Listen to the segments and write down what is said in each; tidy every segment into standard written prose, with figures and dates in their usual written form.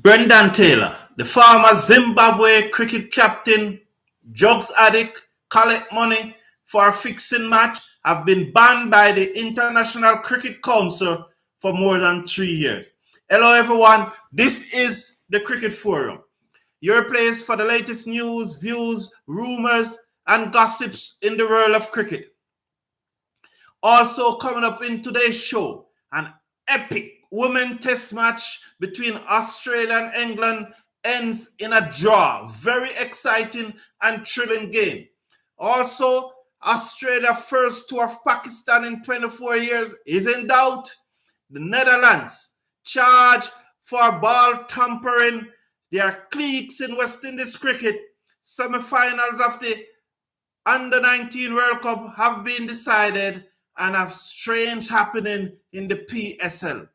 Brendan Taylor, the former Zimbabwe cricket captain, drugs addict, collect money for a fixing match, have been banned by the International Cricket Council for more than 3 years. Hello, everyone. This is the Cricket Forum, your place for the latest news, views, rumors, and gossips in the world of cricket. Also, coming up in today's show, an epic women test match between Australia and England ends in a draw. Very exciting and thrilling game. Also, Australia's first tour of Pakistan in 24 years is in doubt. The Netherlands charged for ball tampering. There are cliques in West Indies cricket. Semi-finals of the Under-19 World Cup have been decided and have strange happening in the PSL.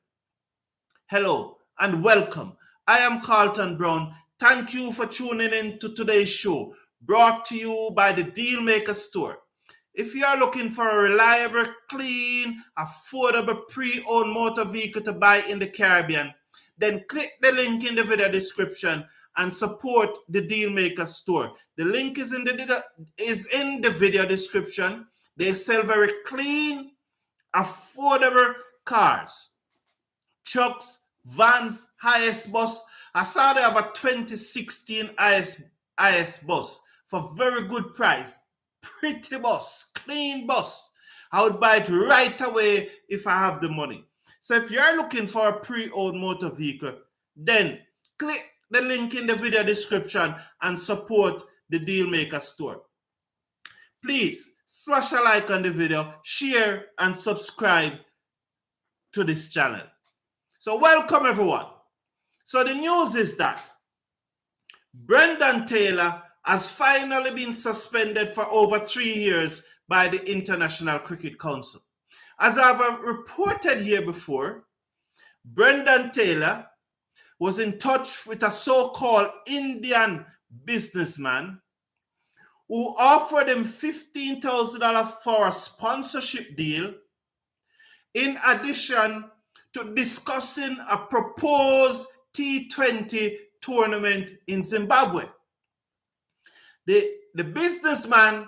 Hello and welcome. I am Carlton Brown. Thank you for tuning in to today's show, brought to you by the Dealmaker Store. If you are looking for a reliable, clean, affordable pre-owned motor vehicle to buy in the Caribbean, then click the link in the video description and support the Dealmaker Store. The link is in the video description. They sell very clean, affordable cars, trucks, vans, IS bus. I saw they have a 2016 IS bus for very good price. Pretty bus, clean bus. I would buy it right away if I have the money. So if you're looking for a pre-owned motor vehicle, then click the link in the video description and support the Dealmaker Store. Please smash a like on the video, share, and subscribe to this channel. So welcome, everyone. So the news is that Brendan Taylor has finally been suspended for over 3 years by the International Cricket Council. As I've reported here before, Brendan Taylor was in touch with a so-called Indian businessman who offered him $15,000 for a sponsorship deal, in addition to discussing a proposed T20 tournament in Zimbabwe. The businessman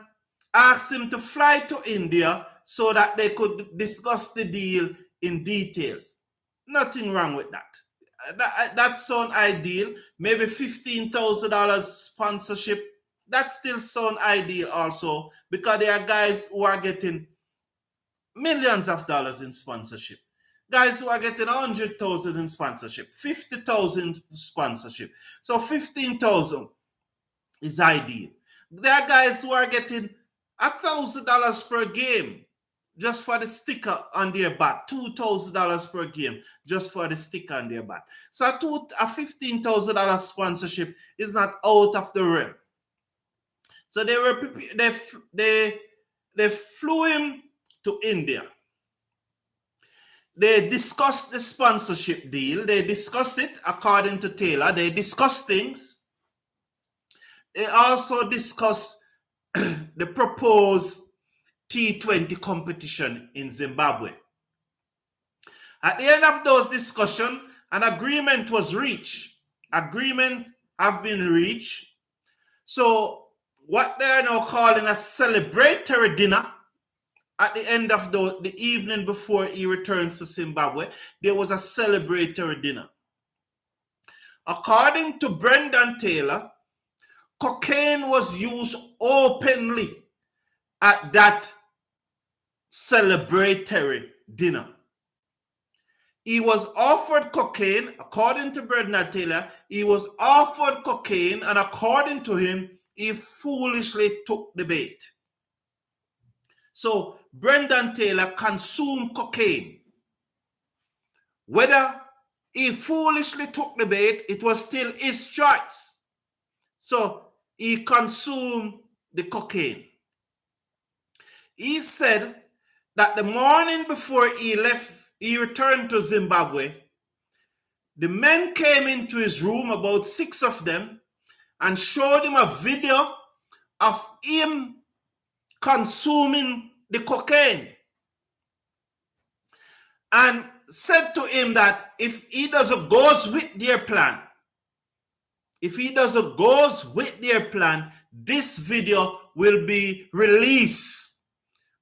asked him to fly to India so that they could discuss the deal in details. Nothing wrong with that. That sounds ideal. Maybe $15,000 sponsorship. That still sounds ideal also, because there are guys who are getting millions of dollars in sponsorship. Guys who are getting 100,000 in sponsorship, 50,000 sponsorship. So 15,000 is ideal. There are guys who are getting $1,000 per game just for the sticker on their bat, $2,000 per game just for the sticker on their bat. So a $15,000 sponsorship is not out of the realm. So they flew him to India. They discussed the sponsorship deal. They discussed it according to Taylor. They discussed things. They also discussed the proposed T20 competition in Zimbabwe. At the end of those discussions, an agreement was reached. Agreement have been reached. So what they are now calling a celebratory dinner, at the end of the evening before he returns to Zimbabwe, there was a celebratory dinner. According to Brendan Taylor, cocaine was used openly at that celebratory dinner. He was offered cocaine, according to Brendan Taylor, he was offered cocaine, and according to him, he foolishly took the bait. So Brendan Taylor consumed cocaine. Whether he foolishly took the bait, it was still his choice. So he consumed the cocaine. He said that the morning before he left, he returned to Zimbabwe, the men came into his room, about 6 of them, and showed him a video of him consuming the cocaine, and said to him that if he doesn't go with their plan, If he doesn't goes with their plan, this video will be released.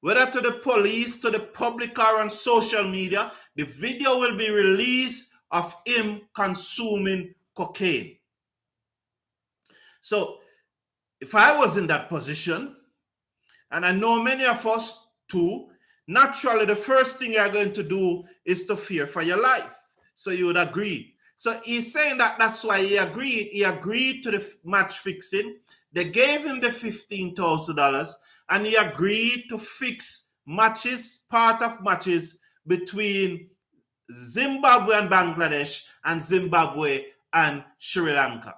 Whether to the police, to the public, or on social media, the video will be released of him consuming cocaine. So if I was in that position, and I know many of us too, naturally the first thing you're going to do is to fear for your life. So you would agree. So he's saying that that's why he agreed. He agreed to the match fixing. They gave him the $15,000 and he agreed to fix matches, part of matches between Zimbabwe and Bangladesh and Zimbabwe and Sri Lanka.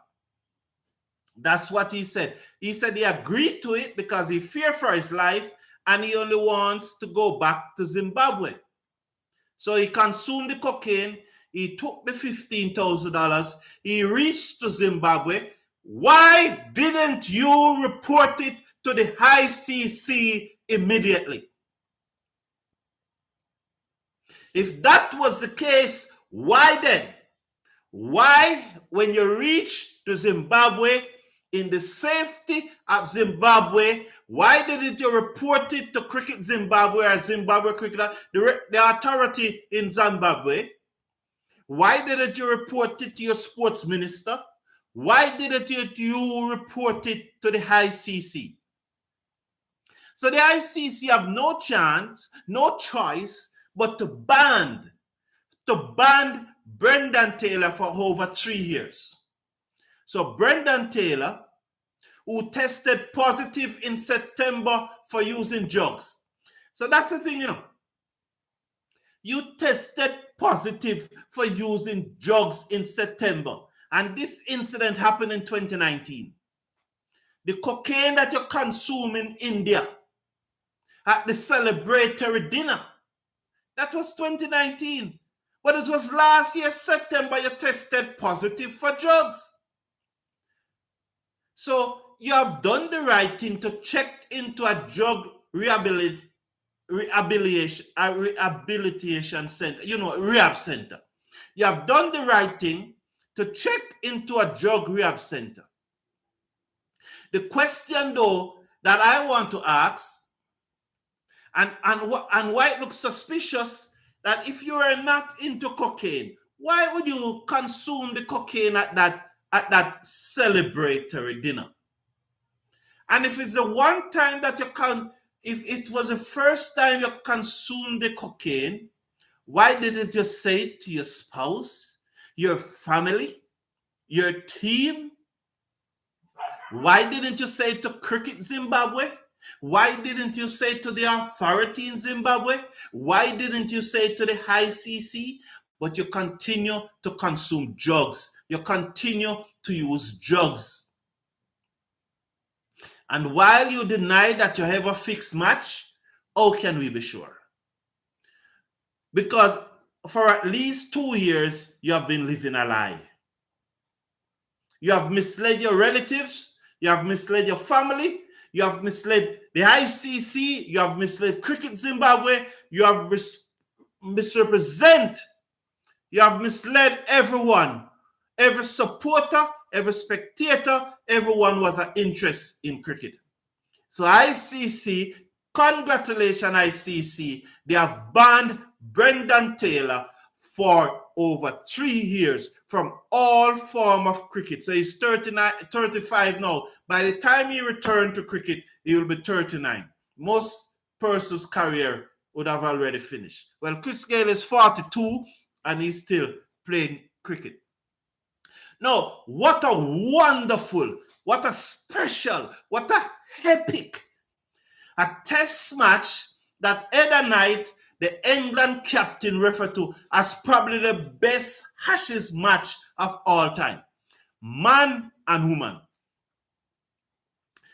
That's what he said. He said he agreed to it because he feared for his life and he only wants to go back to Zimbabwe. So he consumed the cocaine. He took the $15,000. He reached to Zimbabwe. Why didn't you report it to the ICC immediately? If that was the case, why then? Why, when you reach to Zimbabwe, in the safety of Zimbabwe, why didn't you report it to Cricket Zimbabwe or Zimbabwe Cricket, the authority in Zimbabwe? Why didn't you report it to your sports minister? Why didn't you report it to the ICC? So the ICC have no chance, no choice, but to ban BRENDON Taylor for over 3 years. So BRENDON Taylor, who tested positive in September for using drugs. So that's the thing, you know. You tested positive for using drugs in September. And this incident happened in 2019. The cocaine that you consume in India at the celebratory dinner, that was 2019. But it was last year, September, you tested positive for drugs. So you have done the right thing to check into a drug rehabilitation center, rehab center. You have done the right thing to check into a drug rehab center. The question, though, that I want to ask, and why it looks suspicious, that if you are not into cocaine, why would you consume the cocaine at that celebratory dinner? And if it's the one time that if it was the first time you consumed the cocaine, why didn't you say it to your spouse, your family, your team? Why didn't you say it to Cricket Zimbabwe? Why didn't you say it to the authority in Zimbabwe? Why didn't you say it to the ICC? But you continue to consume drugs. You continue to use drugs. And while you deny that you have a fixed match, how can we be sure? Because for at least 2 years, you have been living a lie. You have misled your relatives. You have misled your family. You have misled the ICC. You have misled Cricket Zimbabwe. You have misrepresent. You have misled everyone. Every supporter, every spectator, everyone was an interest in cricket. So ICC, congratulations ICC, they have banned BRENDON Taylor for over 3 years from all form of cricket. So he's 35 now. By the time he returned to cricket, he will be 39. Most persons' career would have already finished. Well, Chris Gayle is 42 and he's still playing cricket. Now, what a wonderful, what a special, what a epic, a test match that Ed Knight, the England captain, referred to as probably the best Ashes match of all time. Man and woman.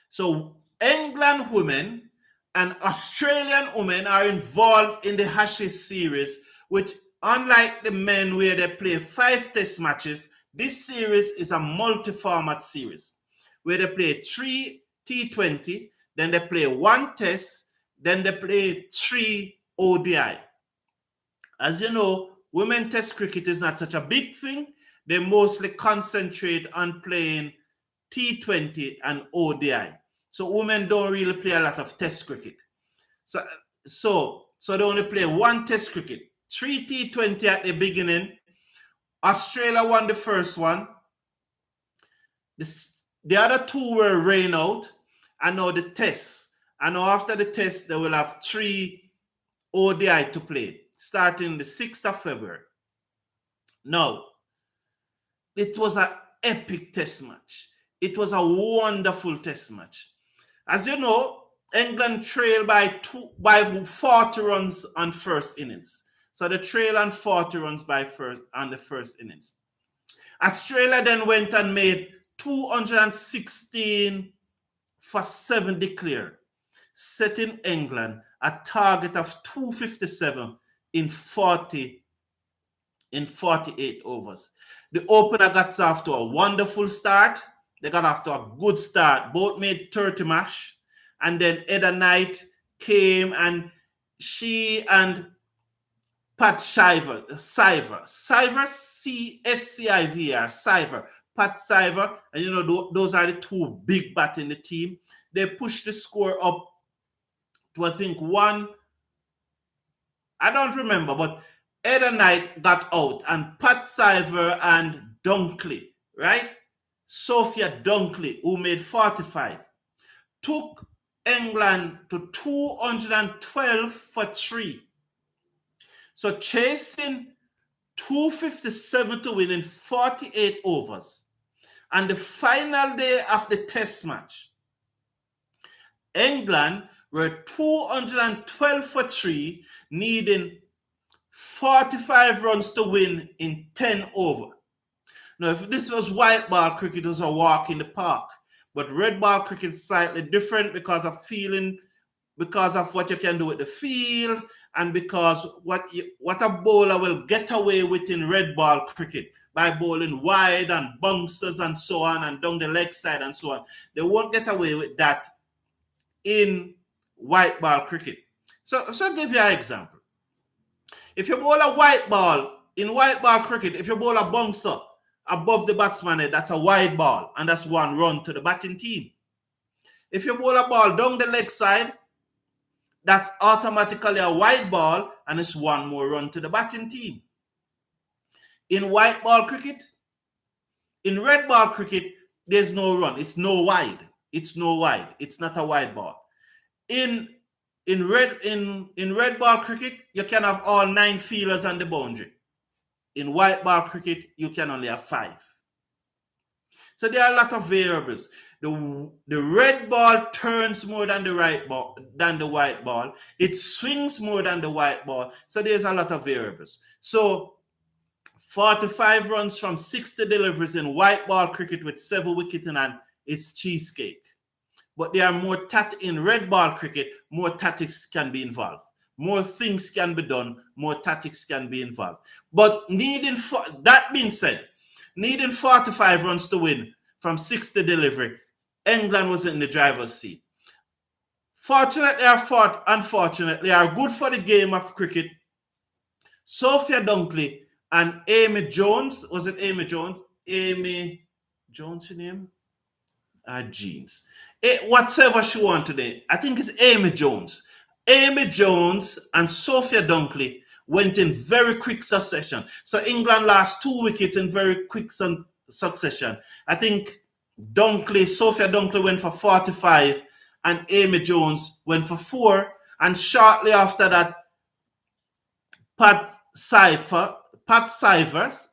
So England women and Australian women are involved in the Ashes series, which unlike the men where they play 5 test matches, this series is a multi-format series where they play 3 T20, then they play 1 test, then they play 3 ODI. As you know, women test cricket is not such a big thing. they mostly concentrate on playing T20 and ODI. So women don't really play a lot of test cricket. So they only play one test cricket, 3 T20 at the beginning. Australia won the first one. The other two were rain out, and now the test. And now after the test, they will have 3 ODI to play, starting the 6th of February. Now, it was an epic test match. It was a wonderful test match. As you know, England trailed by 40 runs on first innings. So they trailed on 40 runs on the first innings. Australia then went and made 216 for 7 declared, setting England a target of 257 in 48 overs. The opener got off to a wonderful start. They got off to a good start. Both made 30 mash. And then Edda Knight came, and she and Pat Siver, S-C-I-V-R, Pat Siver, and you know, those are the two big bats in the team. They pushed the score up to, I think, I don't remember, but Edda Knight got out, and Pat Siver and Dunkley, right? Sophia Dunkley, who made 45, took England to 212 for 3. So chasing 257 to win in 48 overs. And the final day of the test match, England were 212 for 3, needing 45 runs to win in 10 over. Now, if this was white ball cricket, it was a walk in the park. But red ball cricket is slightly different because of what you can do with the field, and because what a bowler will get away with in red ball cricket by bowling wide and bouncers and so on, and down the leg side and so on. They won't get away with that in white ball cricket. So I'll give you an example. If you bowl a white ball, in white ball cricket, if you bowl a bouncer above the batsman head, that's a wide ball, and that's 1 run to the batting team. If you bowl a ball down the leg side, that's automatically a wide ball, and it's 1 more run to the batting team. In white ball cricket, in red ball cricket, there's no run. It's no wide. It's no wide. It's not a wide ball. In red ball cricket, you can have all 9 fielders on the boundary. In white ball cricket, you can only have 5. So there are a lot of variables. The red ball turns more than the white ball. It swings more than the white ball. So there's a lot of variables. So 45 runs from 60 deliveries in white ball cricket with 7 wickets in hand is cheesecake. But there are more in red ball cricket, more tactics can be involved. More things can be done, more tactics can be involved. But that being said, needing 45 runs to win from 60 delivery, England was in the driver's seat. Fortunately or unfortunately, are good for the game of cricket. Sophia Dunkley and Amy Jones, was it Amy Jones? Amy Jones, her name? Jeans. Whatever she won today, I think it's Amy Jones. Amy Jones and Sophia Dunkley went in very quick succession. So England lost 2 wickets in very quick succession. I think Sophia Dunkley went for 45 and Amy Jones went for 4. And shortly after that, Pat Siver,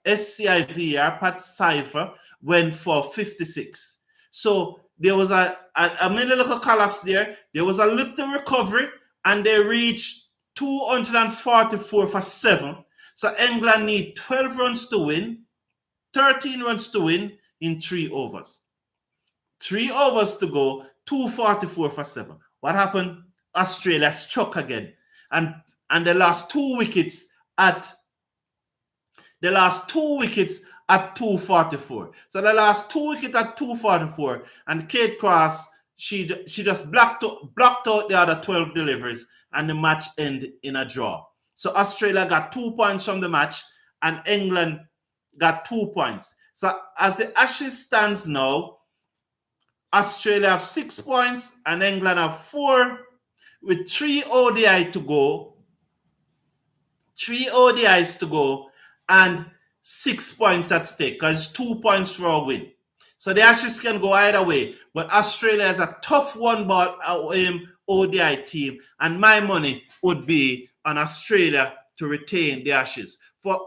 S-C-I-V-R, Pat Siver went for 56. So there was a mini little collapse there. There was a little recovery, and they reached 244 for 7. So England need 12 runs to win, 13 runs to win in 3 overs. 3 overs to go, 244 for 7. What happened? Australia struck again. And they lost 2 wickets at 244. So they lost 2 wickets at 244. And Kate Cross, she just blocked out the other 12 deliveries, and the match ended in a draw. So Australia got 2 points from the match, and England got 2 points. So as the Ashes stands now, Australia have 6 points and England have 4 with 3 ODI to go. 3 ODIs to go and 6 points at stake because 2 points for a win. So the Ashes can go either way. But Australia is a tough one-ball ODI team, and my money would be on Australia to retain the Ashes.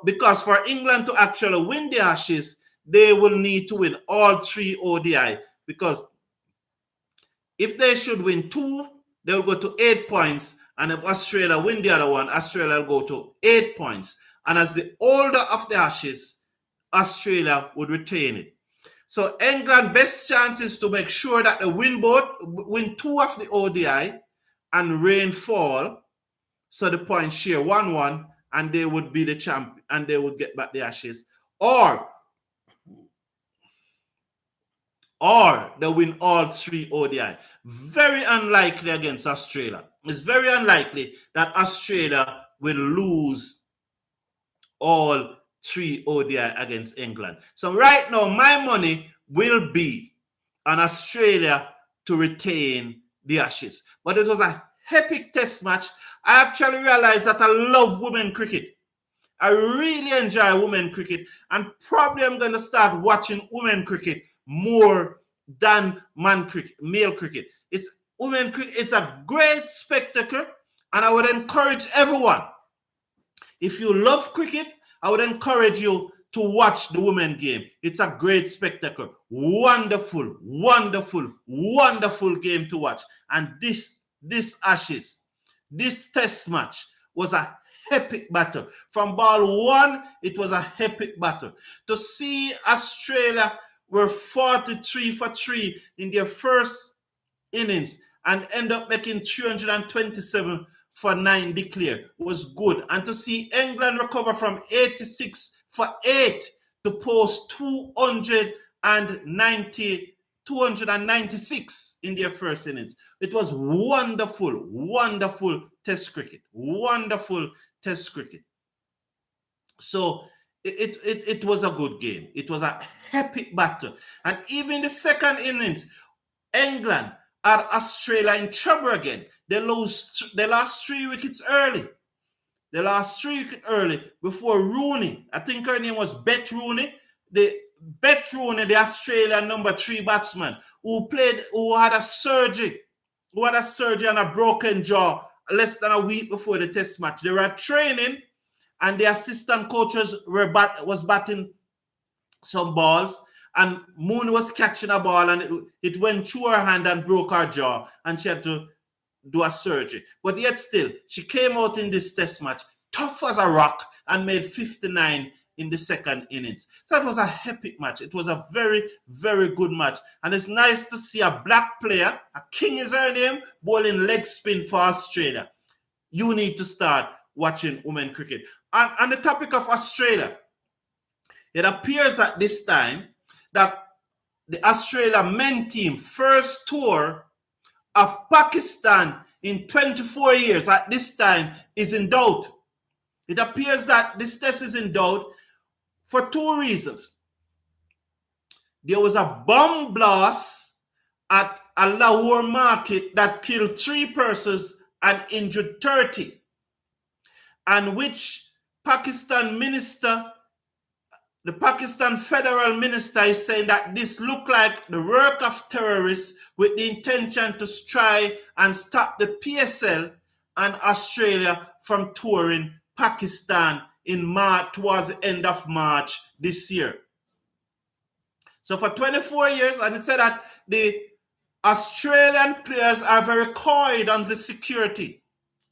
Because for England to actually win the Ashes, they will need to win all 3 ODI. Because if they should win 2, they'll go to 8 points. And if Australia win the other one, Australia will go to 8 points. And as the older of the Ashes, Australia would retain it. So England best chance is to make sure that they win 2 of the ODI and rainfall. So the points share 1-1 and they would be the champion and they would get back the Ashes. Or they win all 3 ODI. Very unlikely against Australia. It's very unlikely that Australia will lose all 3 ODI against England. So right now, my money will be on Australia to retain the Ashes. But it was a epic test match. I actually realized that I love women cricket. I really enjoy women cricket, and probably I'm going to start watching women cricket more than male cricket. It's women cricket. It's a great spectacle, and I would encourage everyone. If you love cricket, I would encourage you to watch the women game. It's a great spectacle. Wonderful, wonderful, wonderful game to watch. And this Ashes, this test match was a epic battle. From ball 1, it was a epic battle. To see Australia were 43 for 3 in their first innings and end up making 327 for 9 declare was good. And to see England recover from 86 for 8 to post 296 in their first innings. It was wonderful, wonderful test cricket. Wonderful test cricket. So it was a good game. It was an epic battle. And even the second innings, England had Australia in trouble again. They lost 3 wickets early. They lost 3 wickets early before Rooney. I think her name was Beth Rooney. Beth Rooney, the Australian number 3 batsman, who had a surgery on a broken jaw less than a week before the test match. They were training, and the assistant coaches was batting some balls, and Moon was catching a ball, and it went through her hand and broke her jaw, and she had to do a surgery. But yet still, she came out in this test match tough as a rock and made 59 in the second innings. So it was a epic match. It was a very, very good match. And it's nice to see a black player, a King is her name, bowling leg spin for Australia. You need to start watching women cricket. And on the topic of Australia, it appears at this time that the Australia men team first tour of Pakistan in 24 years at this time is in doubt. It appears that this test is in doubt for 2 reasons. There was a bomb blast at a Lahore Market that killed 3 persons and injured 30, and which the Pakistan federal minister is saying that this looked like the work of terrorists with the intention to try and stop the PSL and Australia from touring Pakistan in March, towards the end of March this year. So for 24 years, and it said that the Australian players are very coy on the security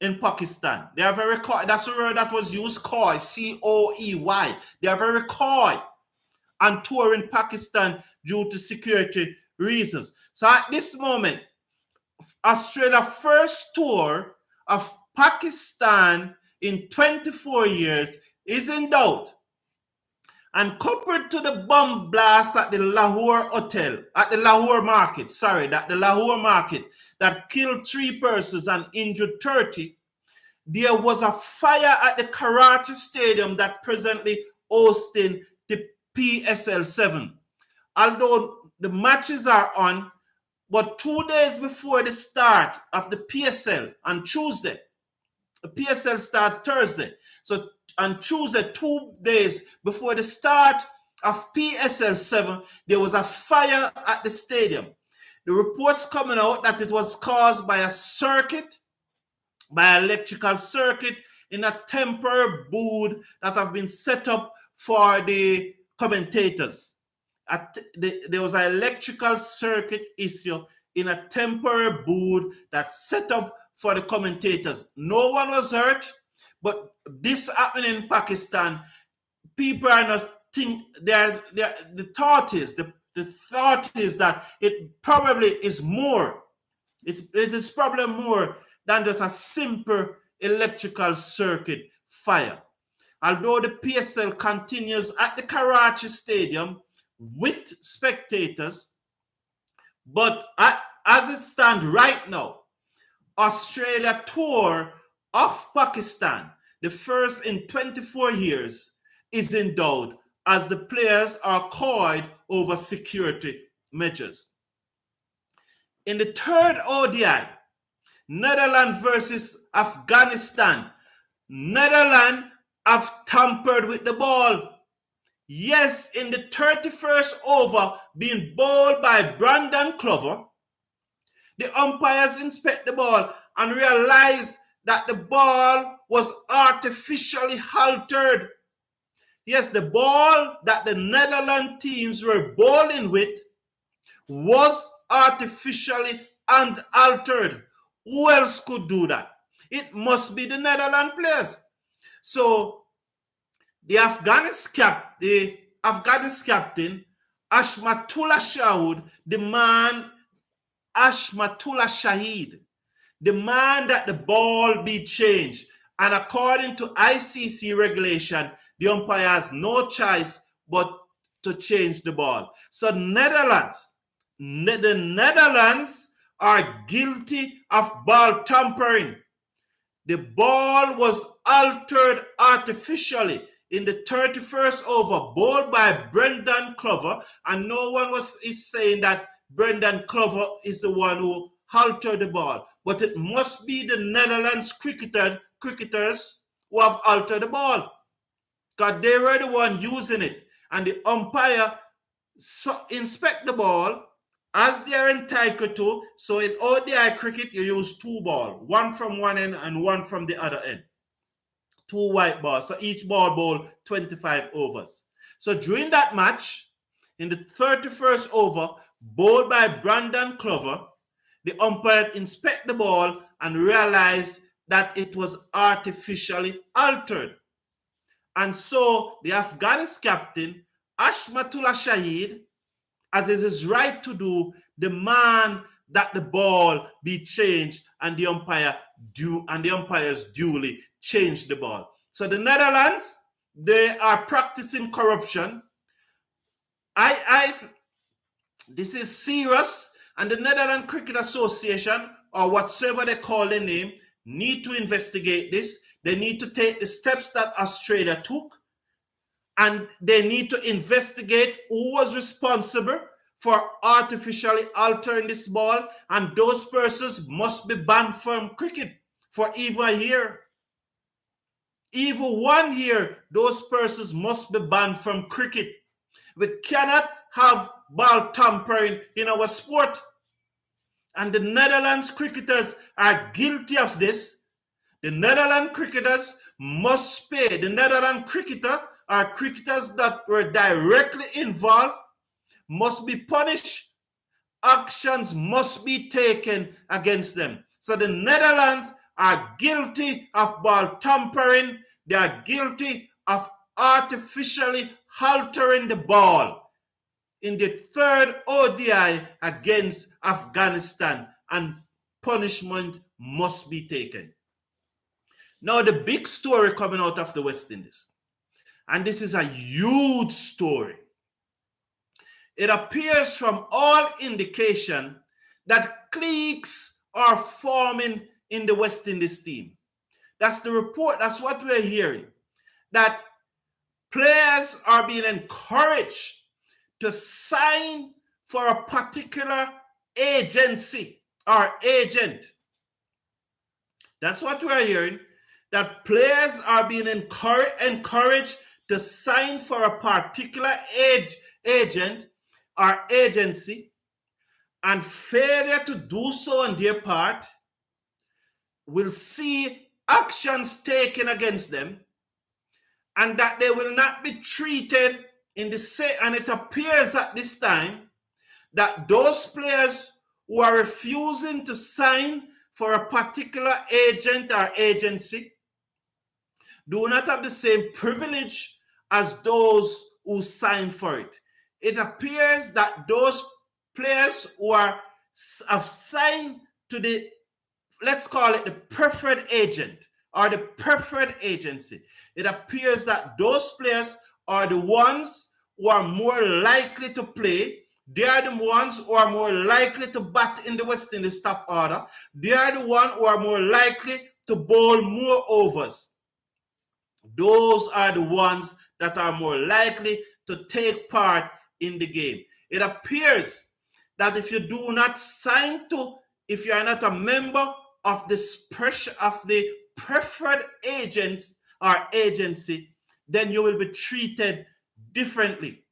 in Pakistan. They are very coy. That's the word that was used, coy, C-O-E-Y. They are very coy on touring Pakistan due to security reasons. So at this moment, Australia's first tour of Pakistan in 24 years is in doubt. And coupled to the bomb blast at the Lahore Market that killed 3 persons and injured 30, there was a fire at the Karachi Stadium that presently hosting the PSL 7. Although the matches are on, but 2 days before the start of the PSL on Tuesday, the PSL start Thursday. So on Tuesday, 2 days before the start of PSL 7, there was a fire at the stadium. The reports coming out that it was caused by a circuit, by electrical circuit in a temporary booth that have been set up for the commentators. There was an electrical circuit issue in a temporary booth that's set up for the commentators. No one was hurt, but this happening in Pakistan, people are not think the thought is that it probably is more. It is probably more than just a simple electrical circuit fire. Although the PSL continues at the Karachi Stadium with spectators, but as it stands right now, Australia Tour of Pakistan, the first in 24 years, is in doubt as the players are cowed over security measures. In the third ODI, Netherlands versus Afghanistan, Netherlands have tampered with the ball. Yes, in the 31st over being bowled by BRENDON, the umpires inspect the ball and realize that the ball was artificially altered. Yes, the ball that the Netherlands teams were bowling with was artificially and altered. Who else could do that? It must be the Netherlands players. So the Afghanistan captain, Ashmatullah Shahid, demand that the ball be changed. And according to ICC regulation, the umpire has no choice but to change the ball. So the Netherlands are guilty of ball tampering. The ball was altered artificially in the 31st over, bowled by BRENDON, and no one is saying that BRENDON is the one who altered the ball. But it must be the Netherlands cricketers who have altered the ball, because they were the one using it. And the umpire inspect the ball as they are entitled to. So in ODI cricket, you use 2 balls, one from one end and one from the other end. 2 white balls. So each ball bowled 25 overs. So during that match, in the 31st over, bowled by BRENDON, the umpire inspect the ball and realized that it was artificially altered. And so the Afghanistan captain, Ashmatullah Shahid, as is his right to do, demand that the ball be changed, and the umpires duly change the ball. So the Netherlands, they are practicing corruption. This is serious, and the Netherlands Cricket Association, or whatsoever they call their name, need to investigate this. They need to take the steps that Australia took, and they need to investigate who was responsible for artificially altering this ball, and those persons must be banned from cricket for even a year. Even 1 year, those persons must be banned from cricket. We cannot have ball tampering in our sport. And the Netherlands cricketers are guilty of this. The Netherlands cricketers must pay. The Netherlands cricketers that were directly involved must be punished. Actions must be taken against them. So the Netherlands are guilty of ball tampering. They are guilty of artificially altering the ball in the third ODI against Afghanistan, and punishment must be taken. Now, the big story coming out of the West Indies, and this is a huge story. It appears from all indication that cliques are forming in the West Indies team. That's the report. That's what we're hearing. That players are being encouraged to sign for a particular agency or agent. That's what we're hearing, that players are being encouraged to sign for a particular agent or agency, and failure to do so on their part will see actions taken against them, and that they will not be treated in the same. And it appears at this time that those players who are refusing to sign for a particular agent or agency do not have the same privilege as those who sign for it. It appears that those players who have signed to the, let's call it the preferred agent or the preferred agency, it appears that those players are the ones who are more likely to play. They are the ones who are more likely to bat in the West Indies top order. They are the ones who are more likely to bowl more overs. Those are the ones that are more likely to take part in the game. It appears that if you do not sign to, if you are not a member of this of the preferred agents or agency, then you will be treated differently.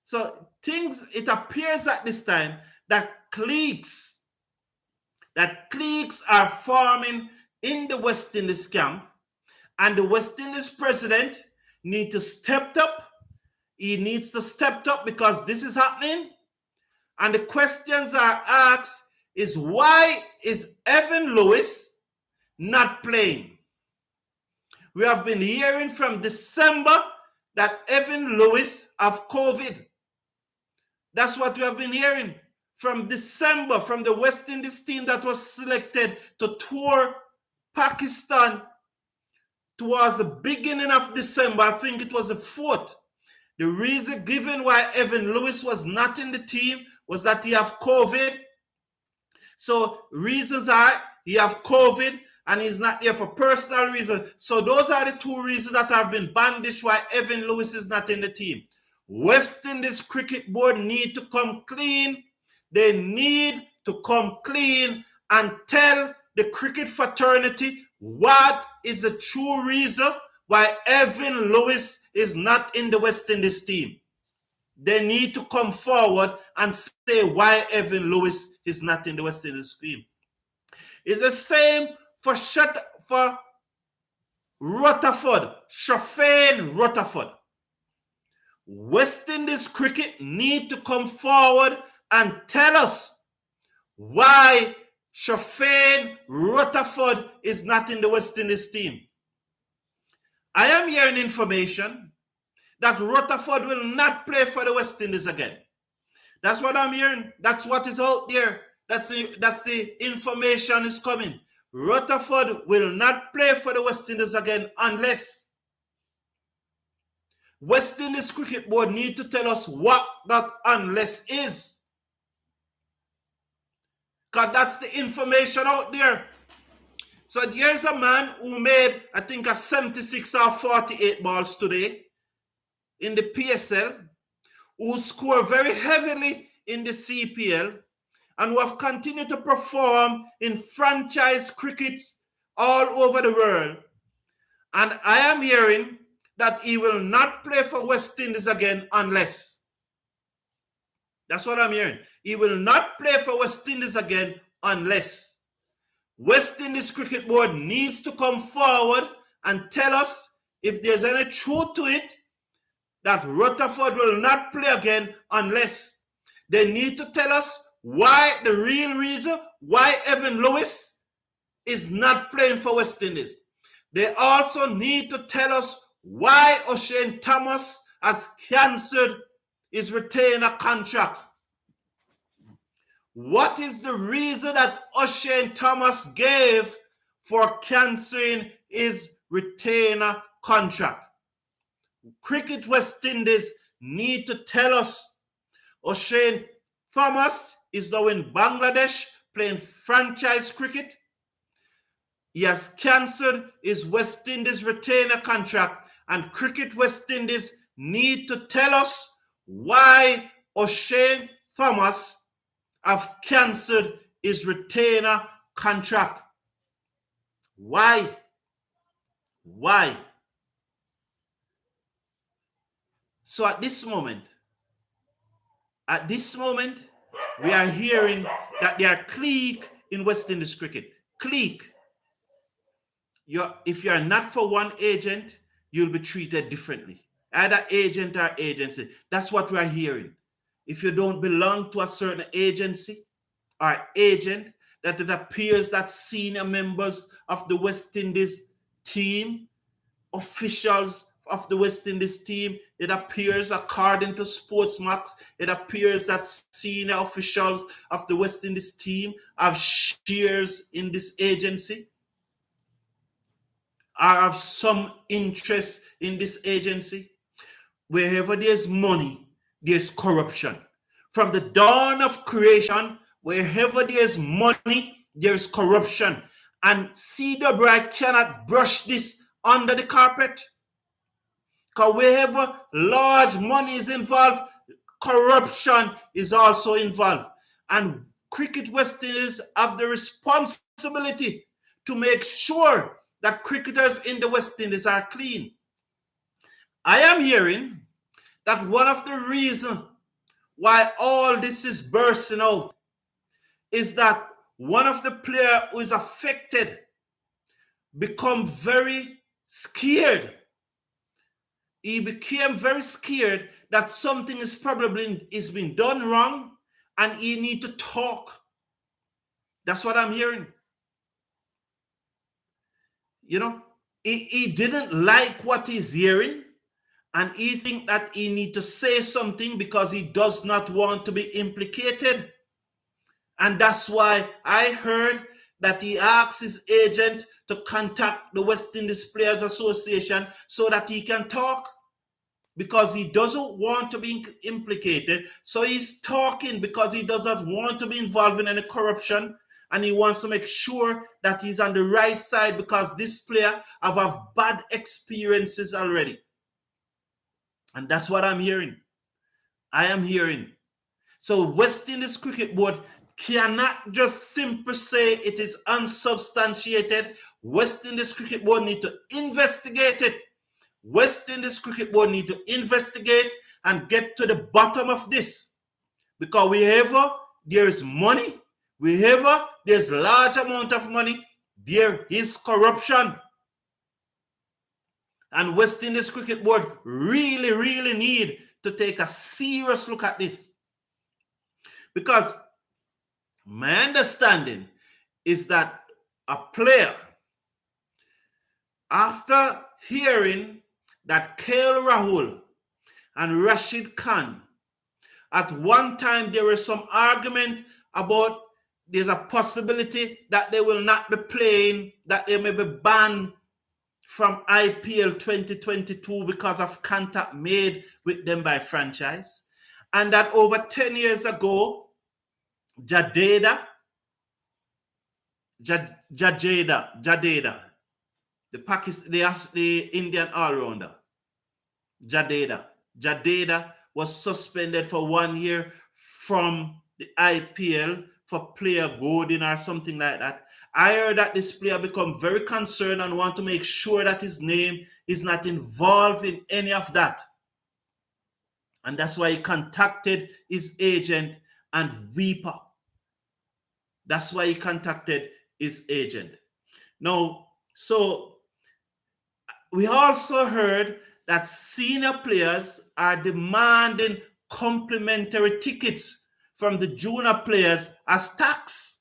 So it appears at this time that cliques are forming in the West Indies camp, and the West Indies president needs to step up. He needs to step up because this is happening. And the questions are asked is, why is Evan Lewis not playing? We have been hearing from December that Evan Lewis have COVID. That's what we have been hearing from December, from the West Indies team that was selected to tour Pakistan towards the beginning of December. I think it was the 4th. The reason given why Evan Lewis was not in the team was that he have COVID. So reasons are he have COVID and he's not here for personal reasons. So those are the two reasons that have been bandaged why Evan Lewis is not in the team. West Indies Cricket Board need to come clean. They need to come clean and tell the cricket fraternity what is the true reason why Evan Lewis is not in the West Indies team. They need to come forward and say why Evan Lewis is not in the West Indies team. It's the same for Rutherford, Shafane Rutherford. West Indies cricket need to come forward and tell us why Shafane Rutherford is not in the West Indies team. I am hearing information that Rutherford will not play for the West Indies again. That's what I'm hearing. That's what is out there. That's the information is coming. Rutherford will not play for the West Indies again unless West Indies Cricket Board need to tell us what that unless is. Because that's the information out there. So here's a man who made, I think, a 76 or 48 balls today in the PSL, who scored very heavily in the CPL, and who have continued to perform in franchise crickets all over the world. And I am hearing that he will not play for West Indies again unless. That's what I'm hearing. He will not play for West Indies again unless West Indies Cricket Board needs to come forward and tell us if there's any truth to it that Rutherford will not play again unless. They need to tell us why, the real reason why Evan Lewis is not playing for West Indies. They also need to tell us why O'Shane Thomas has cancelled his retainer contract. What is the reason that O'Shane Thomas gave for cancelling his retainer contract? Cricket West Indies need to tell us. O'Shane Thomas is now in Bangladesh playing franchise cricket. He has cancelled his West Indies retainer contract, And Cricket West Indies need to tell us why O'Shane Thomas have cancelled his retainer contract. Why? Why? So at this moment, we are hearing that there are cliques in West Indies cricket. Clique. If you're not for one agent, you'll be treated differently. Either agent or agency. That's what we're hearing. If you don't belong to a certain agency or agent, that it appears that senior members of the West Indies team, officials of the West Indies team, it appears, according to Sportsmax, it appears that senior officials of the West Indies team have shares in this agency, are of some interest in this agency. Wherever there's money, there's corruption. From the dawn of creation, wherever there's money, there's corruption. And CWI cannot brush this under the carpet. Because wherever large money is involved, corruption is also involved. And Cricket West Indies have the responsibility to make sure that cricketers in the West Indies are clean. I am hearing that one of the reasons why all this is bursting out is that one of the players who is affected become very scared. He became very scared that something is probably being done wrong and he need to talk. That's what I'm hearing. You know, he didn't like what he's hearing, and he think that he need to say something because he does not want to be implicated. And that's why I heard that he asked his agent to contact the West Indies Players Association so that he can talk, because he doesn't want to be implicated. So he's talking because he doesn't want to be involved in any corruption, and he wants to make sure that he's on the right side, because this player have had bad experiences already. And that's what I'm hearing. I am hearing. So West Indies Cricket Board cannot just simply say it is unsubstantiated. West Indies Cricket Board need to investigate it. West Indies Cricket Board need to investigate and get to the bottom of this. Because wherever there is money, wherever there's large amount of money, there is corruption. And West Indies Cricket Board really, really need to take a serious look at this. Because my understanding is that a player, after hearing that KL Rahul and Rashid Khan, at one time there was some argument about there's a possibility that they will not be playing, that they may be banned from IPL 2022 because of contact made with them by franchise. And that over 10 years ago, Jadeda, the Indian all-rounder, Jadeda was suspended for 1 year from the IPL for player goading or something like that. I heard that this player become very concerned and want to make sure that his name is not involved in any of that. And that's why he contacted his agent and Weeper. That's why he contacted his agent. Now, so we also heard that senior players are demanding complimentary tickets from the junior players as tax.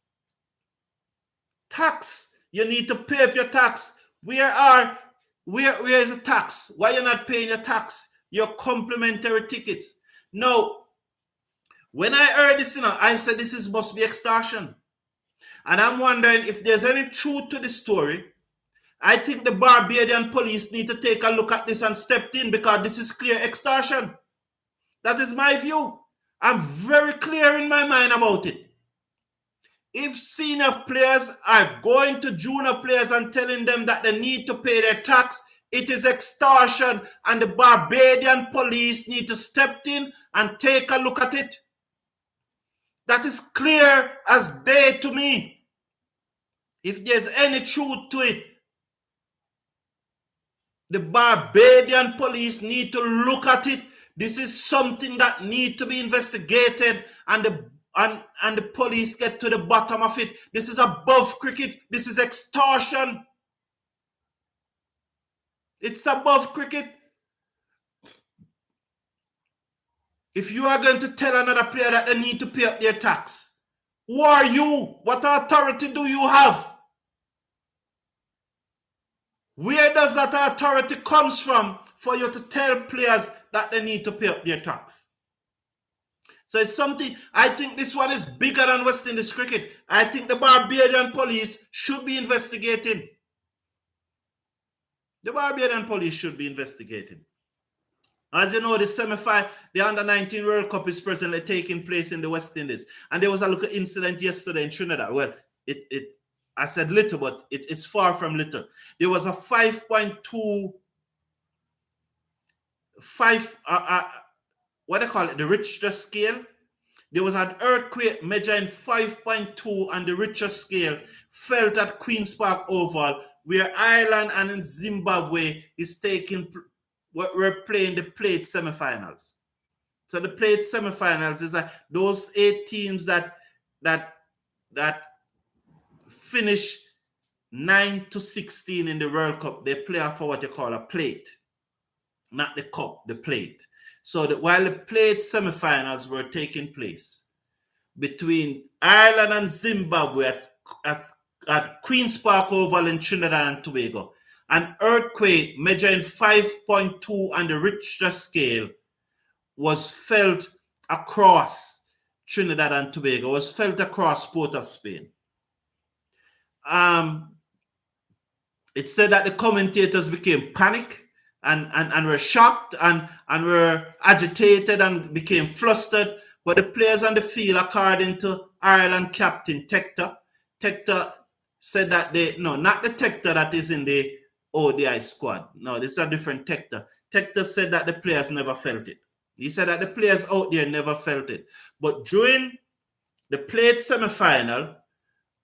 Tax. You need to pay up your tax. Where is the tax? Why are you not paying your tax? Your complimentary tickets. Now, when I heard this, I said this must be extortion. And I'm wondering if there's any truth to this story. I think the Barbadian police need to take a look at this and step in, because this is clear extortion. That is my view. I'm very clear in my mind about it. If senior players are going to junior players and telling them that they need to pay their tax, It is extortion, and the Barbadian police need to step in and take a look at it. That is clear as day to me. If there's any truth to it, the Barbadian police need to look at it. This is something that need to be investigated, and the police get to the bottom of it. This is above cricket. This is extortion. It's above cricket. If you are going to tell another player that they need to pay up their tax, who are you? What authority do you have? Where does that authority comes from for you to tell players that they need to pay up their tax? So it's something, I think this one is bigger than West Indies cricket. I think the Barbadian police should be investigating. The Barbadian police should be investigating. As you know, the Under-19 World Cup is presently taking place in the West Indies. And there was a little incident yesterday in Trinidad. Well, I said little, but it's far from little. There was a 5.2, what do they call it, the Richter scale. There was an earthquake measuring 5.2 on the Richter scale felt at Queen's Park Oval, where Ireland and Zimbabwe we're playing the plate semifinals. So the plate semifinals is those 8 teams that finish 9 to 16 in the World Cup. They play for what you call a plate, not the cup, the plate. So while the plate semifinals were taking place between Ireland and Zimbabwe at Queen's Park Oval in Trinidad and Tobago, an earthquake measuring 5.2 on the Richter scale was felt across Trinidad and Tobago, was felt across Port of Spain. It said that the commentators became panicked and were shocked and were agitated and became flustered. But the players on the field, according to Ireland captain Tector said that not the Tector that is in the ODI squad. No, this is a different Tector. Tector said that the players never felt it. He said that the players out there never felt it. But during the plate semi-final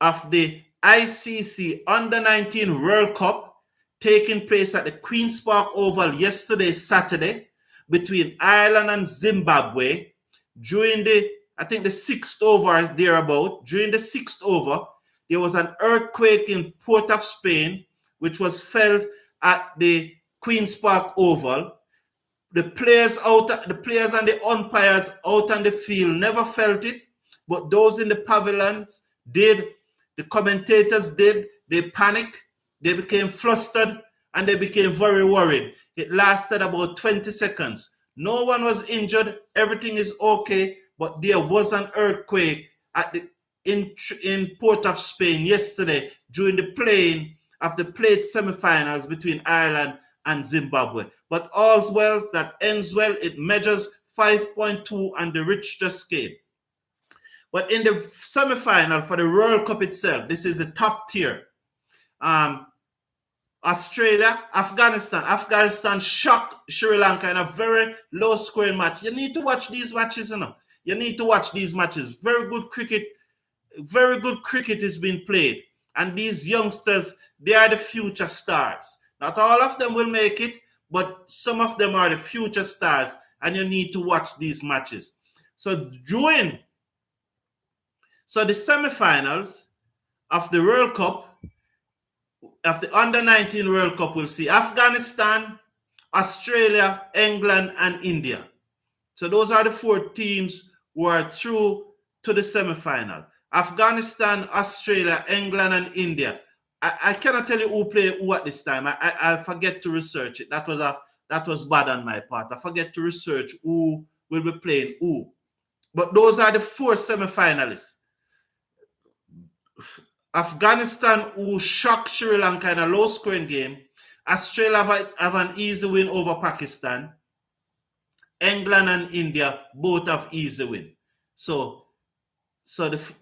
of the ICC Under-19 World Cup taking place at the Queen's Park Oval yesterday, Saturday, between Ireland and Zimbabwe, during the 6th over thereabout, during the 6th over, there was an earthquake in Port of Spain, which was felt at the Queen's Park Oval. The players and the umpires out on the field never felt it, but those in the pavilions did. The commentators did. They panicked, they became flustered, and they became very worried. It lasted about 20 seconds. No one was injured. Everything is okay, but there was an earthquake in Port of Spain yesterday during the playing of the plate semifinals between Ireland and Zimbabwe. But all's well that ends well. It measures 5.2 on the Richter scale. But in the semifinal for the World Cup itself, this is the top tier. Australia, Afghanistan. Afghanistan shocked Sri Lanka in a very low-scoring match. You need to watch these matches, You need to watch these matches. Very good cricket is being played. And these youngsters, they are the future stars. Not all of them will make it, but some of them are the future stars, and you need to watch these matches. So the semifinals of the World Cup, of the Under-19 World Cup, we'll see Afghanistan, Australia, England, and India. So those are the 4 teams who are through to the semifinal. Afghanistan, Australia, England, and India. I cannot tell you who played who at this time. I forget to research it. That was bad on my part. I forget to research who will be playing who. But those are the 4 semifinalists. Afghanistan, who shocked Sri Lanka in a low-scoring game. Australia have an easy win over Pakistan. England and India both have easy win. So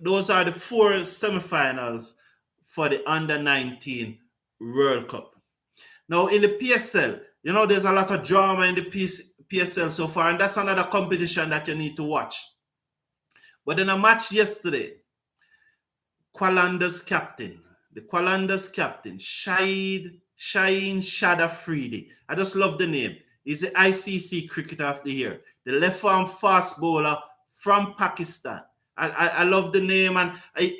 those are the 4 semifinals for the Under-19 World Cup. Now, in the PSL, you know, there's a lot of drama in the PSL so far, and that's another competition that you need to watch. But in a match yesterday, the Kwalanda's captain, Shaheen Shad Afridi. I just love the name. He's the ICC Cricketer of the Year, the left-arm fast bowler from Pakistan. I love the name, and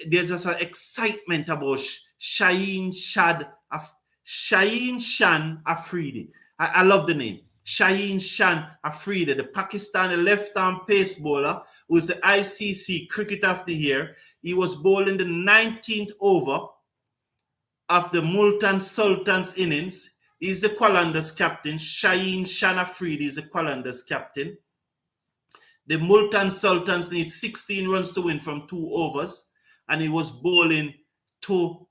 there's just an excitement about Shaheen Shan Afridi. I love the name. Shaheen Shan Afridi, the Pakistani left-arm pace bowler, who is the ICC Cricketer of the Year. He was bowling the 19th over of the Multan Sultans innings. He's the Kwalanda's captain. Shaheen Shan Afridi is the Kwalanda's captain. The Multan Sultans need 16 runs to win from 2 overs, and he was bowling to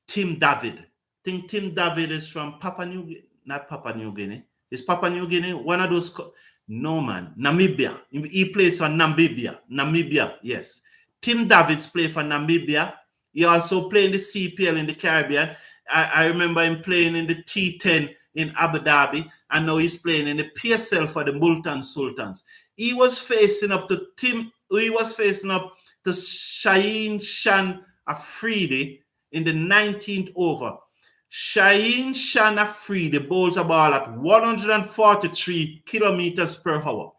Tim David. I think Tim David is from Papua New Guinea, not Papua New Guinea. Is Papua New Guinea one of those? No, man. Namibia. He plays for Namibia. Namibia, yes. Tim Davids played for Namibia. He also played in the CPL in the Caribbean. I remember him playing in the T10 in Abu Dhabi, and now he's playing in the PSL for the Multan Sultans. He was facing up to Shaheen Shan Afridi in the 19th over. Shaheen Shan Afridi bowls a ball at 143 kilometers per hour.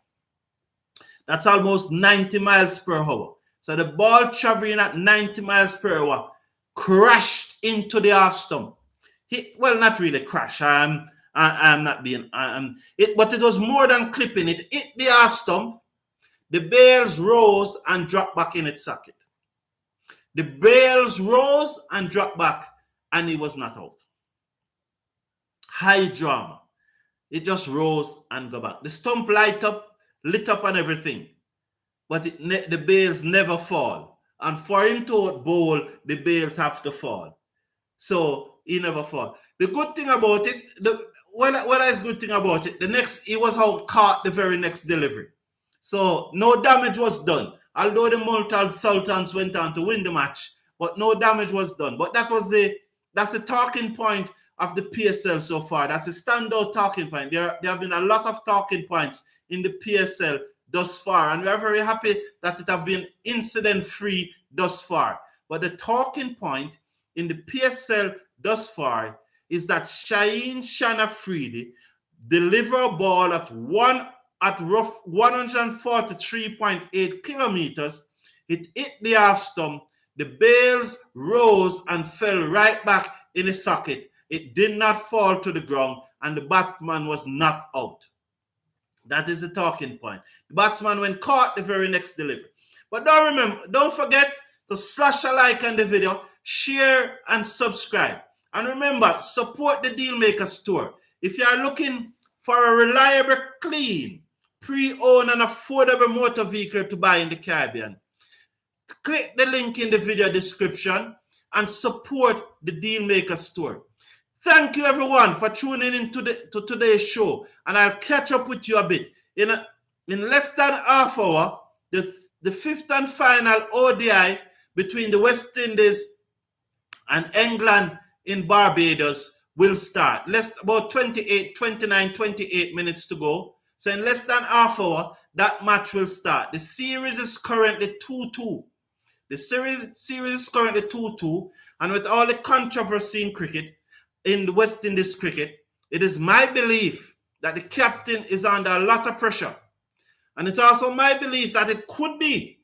That's almost 90 miles per hour. So the ball traveling at 90 miles per hour crashed into the half stump. Well, not really crash. I'm not being. But it was more than clipping. It hit the half stump. The bails rose and dropped back in its socket. The bails rose and dropped back, and it was not out. High drama. It just rose and go back. The stump lit up and everything, but the bails never fall. And for him to bowl, the bails have to fall. So he never fall. The good thing about it, what is good thing about it? He was out caught the very next delivery. So no damage was done. Although the Multan Sultans went on to win the match, but no damage was done. But that's the talking point of the PSL so far. That's a standout talking point. There have been a lot of talking points in the PSL thus far, and we are very happy that it have been incident-free thus far. But the talking point in the PSL thus far is that Shaheen Shan Afridi delivered a ball at 143.8 kilometers. It hit the half stump. The bails rose and fell right back in the socket. It did not fall to the ground, and the batsman was not out. That is the talking point. The batsman went caught the very next delivery. But don't forget to slash a like on the video, share and subscribe. And remember, support the Dealmakers Tour. If you are looking for a reliable, clean, pre-owned and affordable motor vehicle to buy in the Caribbean, click the link in the video description and support the Dealmakers Tour. Thank you, everyone, for tuning in to today's show, and I'll catch up with you a bit. In less than half hour, the fifth and final ODI between the West Indies and England in Barbados will start. About 28 minutes to go. So in less than half hour, that match will start. The series is currently 2-2. The series is currently 2-2, and with all the controversy in cricket, in the West Indies cricket, it is my belief that the captain is under a lot of pressure. And it's also my belief that it could be,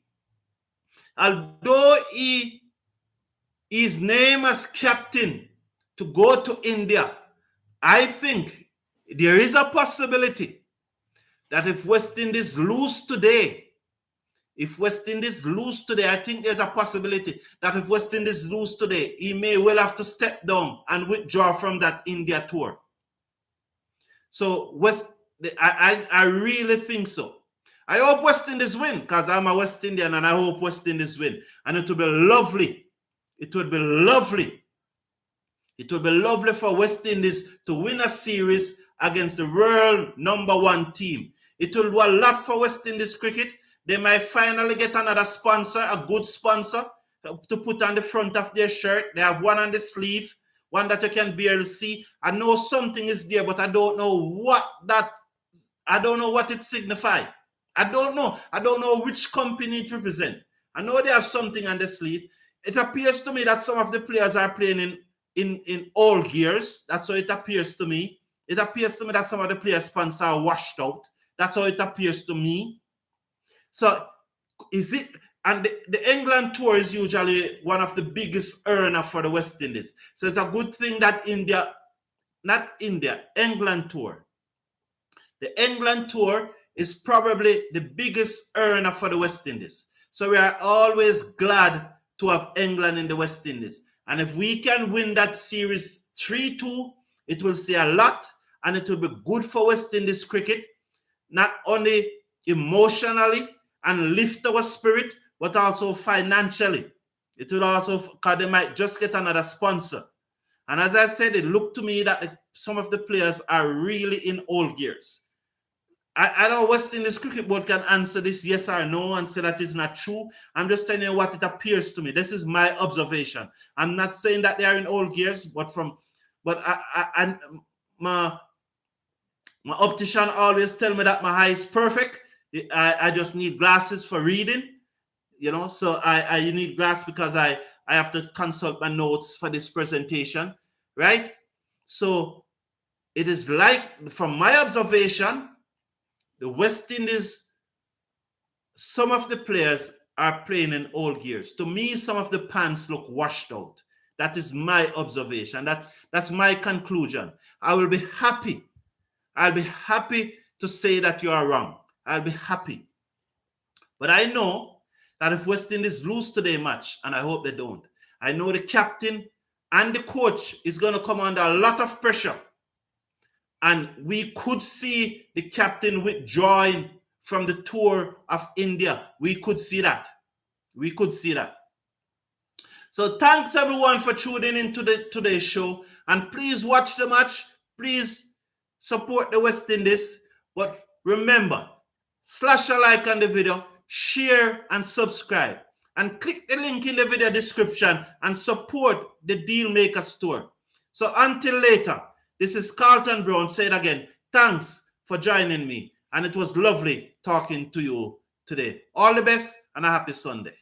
although his name as captain to go to India, I think there is a possibility that if West Indies lose today, I think there's a possibility that if West Indies lose today, he may well have to step down and withdraw from that India tour. So I really think so. I hope West Indies win, because I'm a West Indian, and I hope West Indies win. And it will be lovely. It would be lovely. It would be lovely for West Indies to win a series against the world #1 team. It will do a lot for West Indies cricket. They might finally get another sponsor, a good sponsor, to put on the front of their shirt. They have one on the sleeve, one that you can barely see. I know something is there, but I don't know what it signifies. I don't know which company it represents. I know they have something on the sleeve. It appears to me that some of the players are playing in all gears. That's how it appears to me. It appears to me that some of the players' pants are washed out. That's how it appears to me. So is it? And the England tour is usually one of the biggest earner for the West Indies. So it's a good thing that England tour. The England tour is probably the biggest earner for the West Indies. So we are always glad to have England in the West Indies. And if we can win that series 3-2, it will say a lot, and it will be good for West Indies cricket, not only emotionally and lift our spirit, but also financially. It will also, because they might just get another sponsor. And as I said, it looked to me that some of the players are really in all gears. I know West Indies Cricket Board can answer this yes or no and say that is not true. I'm just telling you what it appears to me. This is my observation. I'm not saying that they are in all gears, but my optician always tell me that my eye is perfect. I just need glasses for reading, so I need glasses because I have to consult my notes for this presentation, right? So it is like, from my observation, the West Indies, some of the players are playing in all gears. To me, some of the pants look washed out. That is my observation. That's my conclusion. I will be happy. I'll be happy to say that you are wrong. I'll be happy. But I know that if West Indies lose today match, and I hope they don't, I know the captain and the coach is going to come under a lot of pressure. And we could see the captain withdrawing from the Tour of India. We could see that. So thanks everyone for tuning into today's show. And please watch the match. Please support the West Indies. But remember, slash a like on the video, share and subscribe. And click the link in the video description and support the Dealmaker store. So until later, this is Carlton Brown. Say it again. Thanks for joining me. And it was lovely talking to you today. All the best and a happy Sunday.